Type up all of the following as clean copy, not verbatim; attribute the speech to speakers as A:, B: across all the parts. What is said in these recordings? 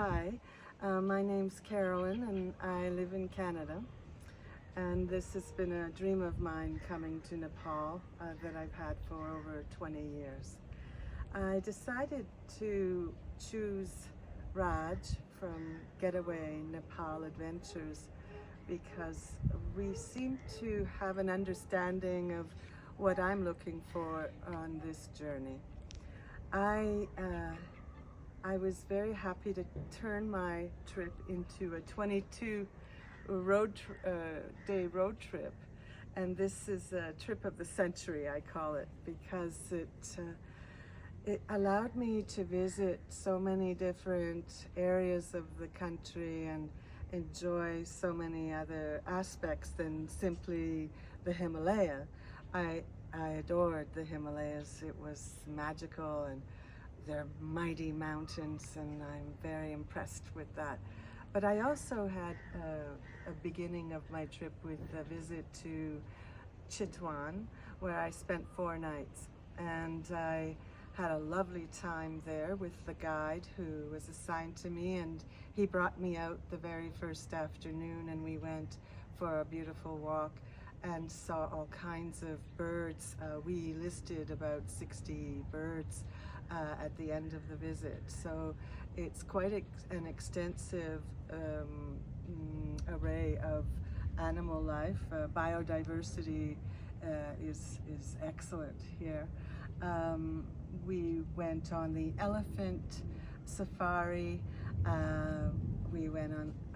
A: Hi, my name's Carolyn and I live in Canada. And this has been a dream of mine coming to Nepal that I've had for over 20 years. I decided to choose Raj from Getaway Nepal Adventures because we seem to have an understanding of what I'm looking for on this journey. I was very happy to turn my trip into a 22 day road trip, and this is a trip of the century, I call it, because it allowed me to visit so many different areas of the country and enjoy so many other aspects than simply the Himalaya. I adored the Himalayas. It was magical, and they're mighty mountains, and I'm very impressed with that. But I also had a beginning of my trip with a visit to Chitwan, where I spent 4 nights, and I had a lovely time there with the guide who was assigned to me, and he brought me out the very first afternoon, and we went for a beautiful walk and saw all kinds of birds. We listed about 60 birds at the end of the visit. So it's quite an extensive array of animal life. Biodiversity is excellent here. We went on the elephant safari. I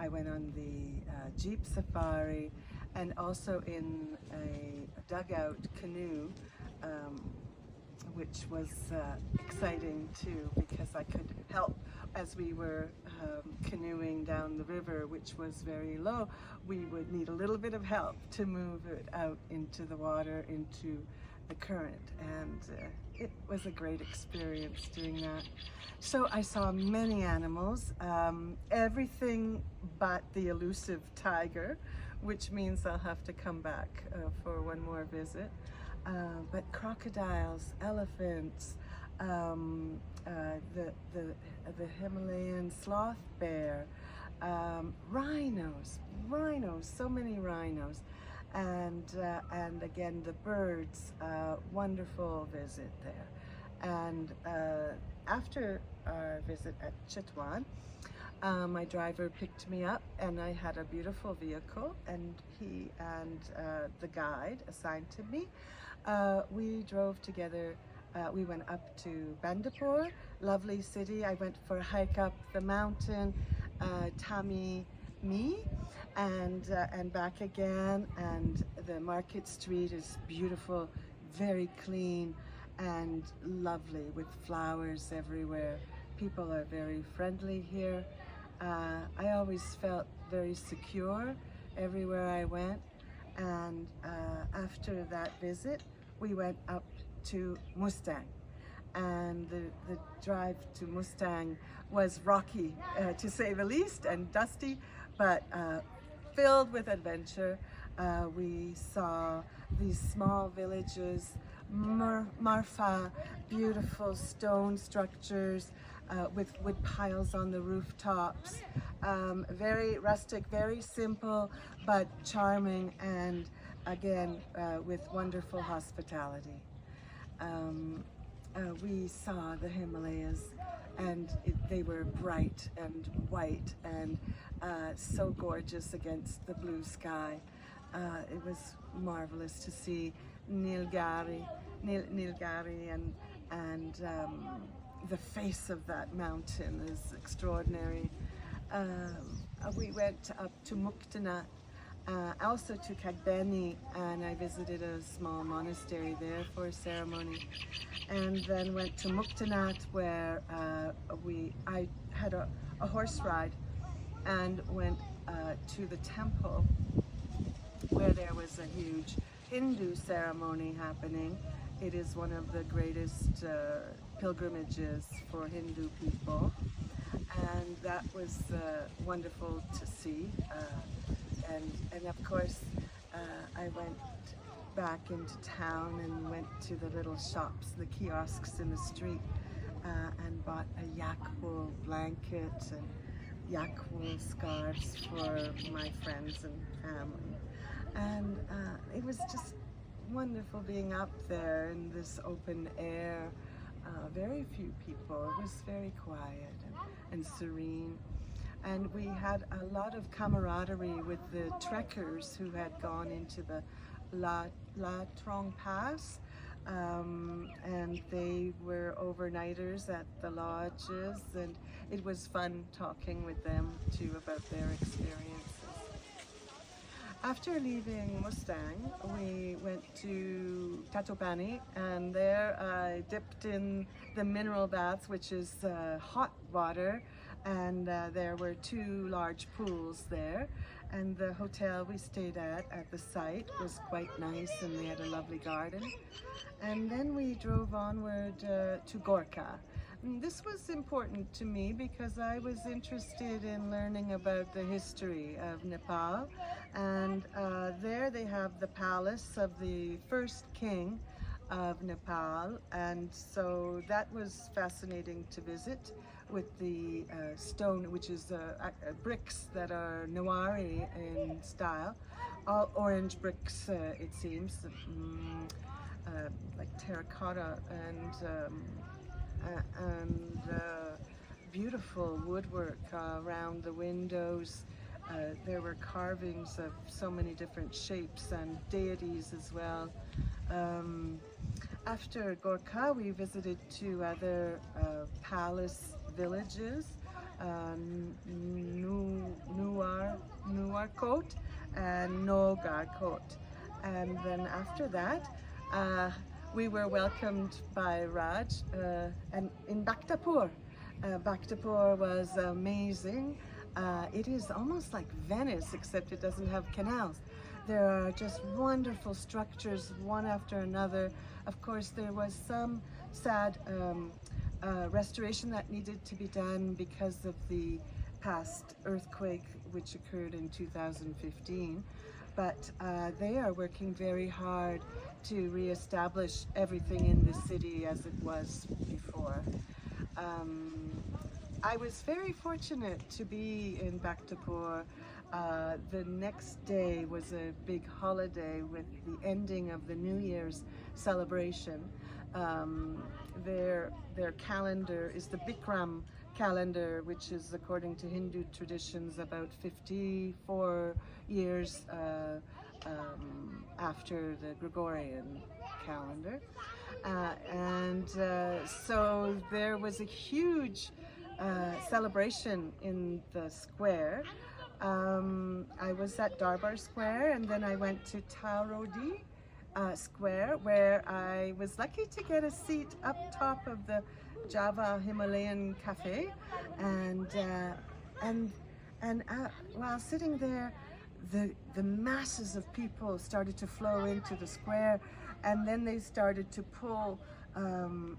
A: went on the jeep safari, and also in a dugout canoe, which was exciting too, because I could help as we were canoeing down the river, which was very low. We would need a little bit of help to move it out into the water, into the current, and it was a great experience doing that. So I saw many animals, everything but the elusive tiger, which means I'll have to come back for one more visit. But crocodiles, elephants, the Himalayan sloth bear, rhinos, so many rhinos, and again the birds. Wonderful visit there. And after our visit at Chitwan, my driver picked me up, and I had a beautiful vehicle, and he and the guide assigned to me, we drove together. We went up to Bandipur, lovely city. I went for a hike up the mountain, Tami Mi, and back again. And the market street is beautiful, very clean and lovely, with flowers everywhere. People are very friendly here. I always felt very secure everywhere I went. And after that visit, we went up to Mustang. And the drive to Mustang was rocky, to say the least, and dusty, but filled with adventure. We saw these small villages, Marfa, beautiful stone structures with wood piles on the rooftops. Very rustic, very simple, but charming, and again with wonderful hospitality. We saw the Himalayas, and they were bright and white and so gorgeous against the blue sky. It was marvelous to see Nilgiri, and the face of that mountain is extraordinary. We went up to Muktanath, also to Kagbeni, and I visited a small monastery there for a ceremony, and then went to Muktanath, where I had a horse ride, and went to the temple where there was a huge Hindu ceremony happening. It is one of the greatest pilgrimages for Hindu people, and that was wonderful to see. And of course, I went back into town and went to the little shops, the kiosks in the street, and bought a yak wool blanket, yak wool scarves for my friends and family. And it was just wonderful being up there in this open air. Very few people. It was very quiet and serene. And we had a lot of camaraderie with the trekkers who had gone into the La Trong Pass. And they were overnighters at the lodges, and it was fun talking with them too about their experiences. After leaving Mustang, we went to Tatopani, and there I dipped in the mineral baths, which is hot water, and there were two large pools there. And the hotel we stayed at the site was quite nice, and they had a lovely garden. And then we drove onward to Gorkha. And this was important to me because I was interested in learning about the history of Nepal. And there they have the palace of the first king of Nepal, and so that was fascinating to visit, with the stone, which is bricks that are Nawari in style, all orange bricks it seems, like terracotta, and beautiful woodwork around the windows. There were carvings of so many different shapes and deities as well. After Gorkha, we visited two other palace villages, Nuarkot and Nogarkot. And then after that, we were welcomed by Raj and in Bhaktapur. Bhaktapur was amazing. It is almost like Venice, except it doesn't have canals. There are just wonderful structures, one after another. Of course, there was some sad restoration that needed to be done because of the past earthquake, which occurred in 2015. But they are working very hard to reestablish everything in the city as it was before. I was very fortunate to be in Bhaktapur. The next day was a big holiday with the ending of the New Year's celebration. Their calendar is the Bikram calendar, which is, according to Hindu traditions, about 54 years after the Gregorian calendar. So there was a huge celebration in the square. I was at Darbar Square, and then I went to Taurodi Square, where I was lucky to get a seat up top of the Java Himalayan Cafe, and while sitting there, the masses of people started to flow into the square, and then they started to pull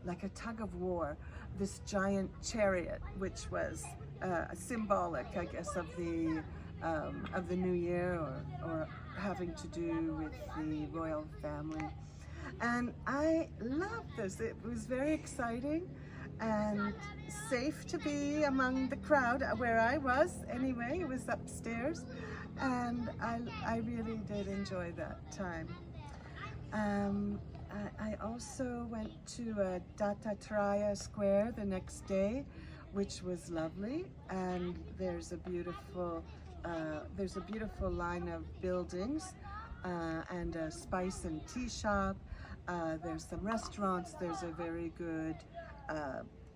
A: like a tug of war, this giant chariot, which was symbolic, I guess, of the new year, or having to do with the royal family. And I loved this. It was very exciting and safe to be among the crowd where I was anyway. It was upstairs, and I really did enjoy that time. I also went to Dattatreya Square the next day, which was lovely, and there's a beautiful line of buildings and a spice and tea shop. There's some restaurants. There's a very good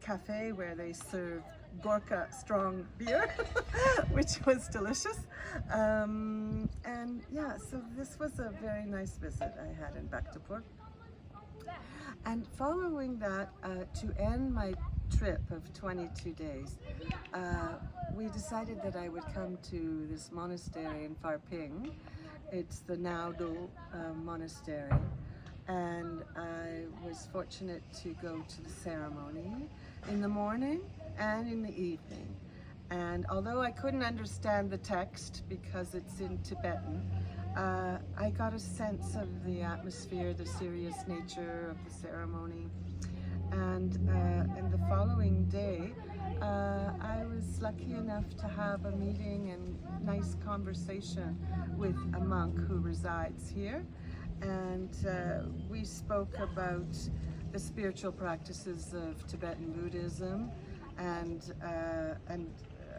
A: cafe where they serve Gorkha strong beer, which was delicious. And yeah, so this was a very nice visit I had in Bhaktapur. And following that, to end my trip of 22 days, we decided that I would come to this monastery in Pharping. It's the Naudo Monastery, and I was fortunate to go to the ceremony in the morning and in the evening. And although I couldn't understand the text because it's in Tibetan, I got a sense of the atmosphere, the serious nature of the ceremony. And the following day, I was lucky enough to have a meeting and nice conversation with a monk who resides here, and we spoke about the spiritual practices of Tibetan Buddhism, and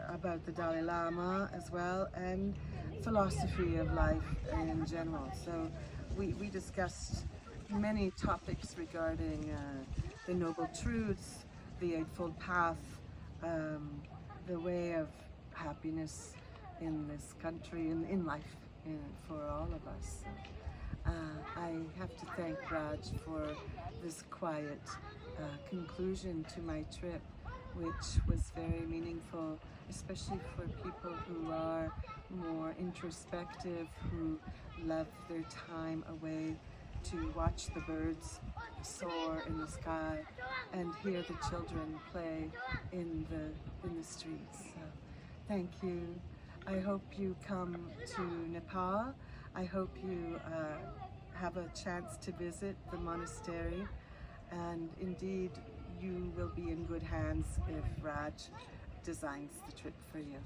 A: about the Dalai Lama as well, and philosophy of life in general. So we discussed many topics regarding the Noble Truths, the Eightfold Path, the way of happiness in this country and in life for all of us. So, I have to thank Raj for this quiet conclusion to my trip, which was very meaningful, especially for people who are more introspective, who love their time away to watch the birds soar in the sky and hear the children play in the streets. So, thank you. I hope you come to Nepal. I hope you have a chance to visit the monastery, and indeed you will be in good hands if Raj designs the trip for you.